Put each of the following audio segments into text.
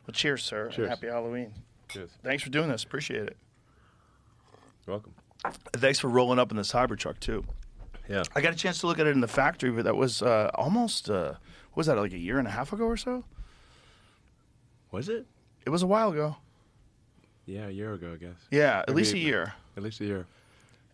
Well, cheers, sir. Cheers. And happy Halloween. Cheers. Thanks for doing this. Appreciate it. You're welcome. Thanks for rolling up in the Cybertruck, too. Yeah. I got a chance to look at it in the factory, but that was almost, what was that, like a year and a half ago or so? Was it? It was a while ago. Yeah, a year ago, I guess. Yeah, at Maybe least a year. At least a year.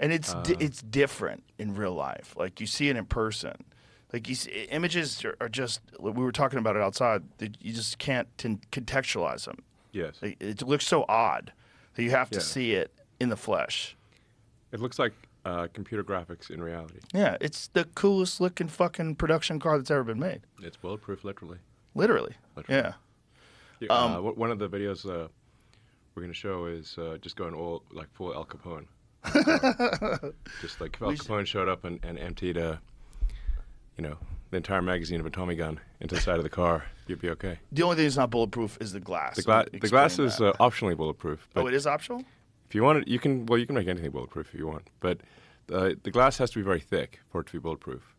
And it's different in real life. Like, you see it in person. Like, you see, images are just, we were talking about it outside, that you just can't contextualize them. Yes. Like, it looks so odd that you have to Yeah. see it in the flesh. It looks like computer graphics in reality. Yeah, it's the coolest looking fucking production car that's ever been made. It's bulletproof, literally. Literally. Yeah. One of the videos we're going to show is just going all, like, full Al Capone. Just like if Al Capone showed up and emptied the entire magazine of a Tommy gun into the side of the car, you'd be okay. The only thing that's not bulletproof is the glass. The glass is optionally bulletproof. Oh, it is optional? If you want it, you can make anything bulletproof if you want. But the glass has to be very thick for it to be bulletproof.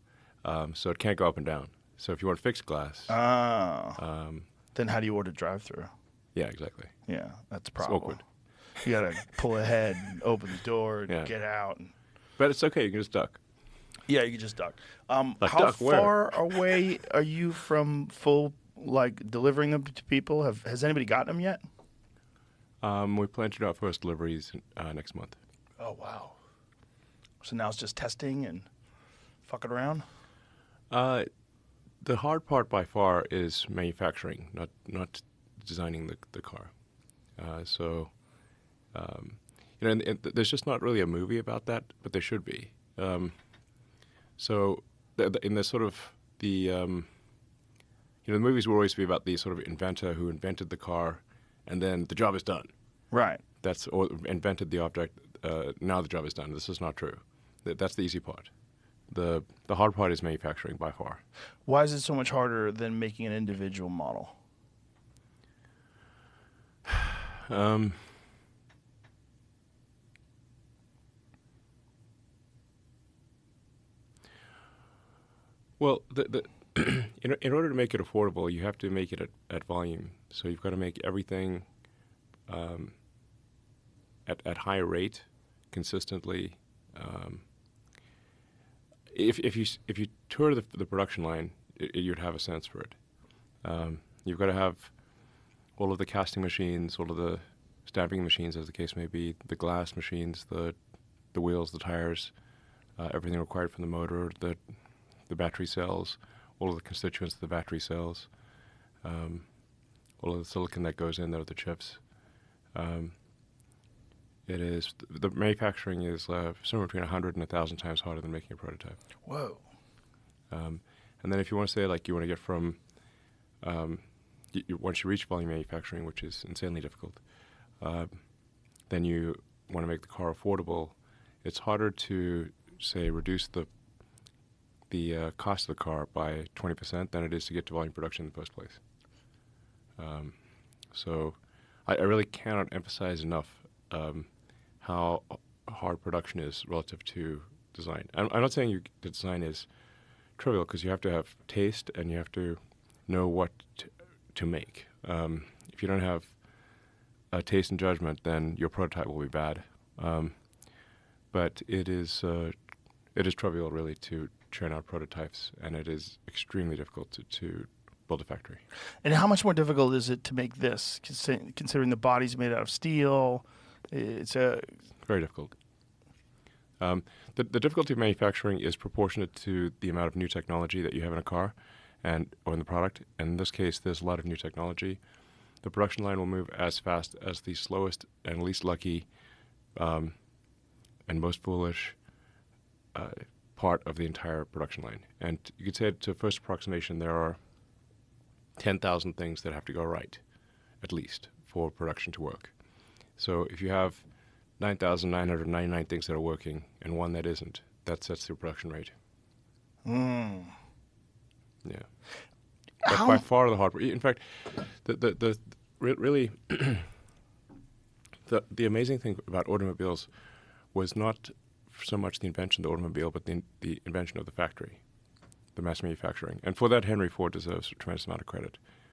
So it can't go up and down. So if you want fixed glass... then how do you order drive-through? Yeah, exactly. Yeah, that's a problem. It's awkward. You got to pull ahead and open the door and get out. But it's okay. You can just duck. Yeah, you can just duck. How duck where? far away are you from full, like, delivering them to people? Has anybody gotten them yet? We plan to do our first deliveries next month. Oh, wow. So now it's just testing and fucking around? The hard part by far is manufacturing, not designing the car. And there's just not really a movie about that, but there should be. In the sort of the movies will always be about the sort of inventor who invented the car, and then the job is done. Right. Or invented the object. Now the job is done. This is not true. That's the easy part. The hard part is manufacturing by far. Why is it so much harder than making an individual model? Well, in order to make it affordable, you have to make it at volume. So you've got to make everything at high rate, consistently. If you tour the production line, you'd have a sense for it. You've got to have all of the casting machines, all of the stamping machines, as the case may be, the glass machines, the wheels, the tires, everything required from the motor, the battery cells, all of the constituents of the battery cells, all of the silicon that goes in there, the chips. The manufacturing is somewhere between 100 and 1,000 times harder than making a prototype. Whoa. And then if you want to say, like, you want to get from, once you reach volume manufacturing, which is insanely difficult, then you want to make the car affordable. It's harder to, say, reduce the cost of the car by 20% than it is to get to volume production in the first place. So I really cannot emphasize enough how hard production is relative to design. I'm not saying the design is trivial, because you have to have taste and you have to know what to make. If you don't have taste and judgment, then your prototype will be bad. But it is trivial, really, to churn out prototypes, and it is extremely difficult to build a factory. And how much more difficult is it to make this, considering the body's made out of steel? It's very difficult. The difficulty of manufacturing is proportionate to the amount of new technology that you have in a car or in the product. And in this case, there's a lot of new technology. The production line will move as fast as the slowest and least lucky and most foolish part of the entire production line. And you could say, to first approximation, there are 10,000 things that have to go right, at least, for production to work. So if you have 9,999 things that are working and one that isn't, that sets the production rate. Mm. Yeah. That's by far the hard part. In fact, really the amazing thing about automobiles was not so much the invention of the automobile, but the invention of the factory, the mass manufacturing. And for that, Henry Ford deserves a tremendous amount of credit.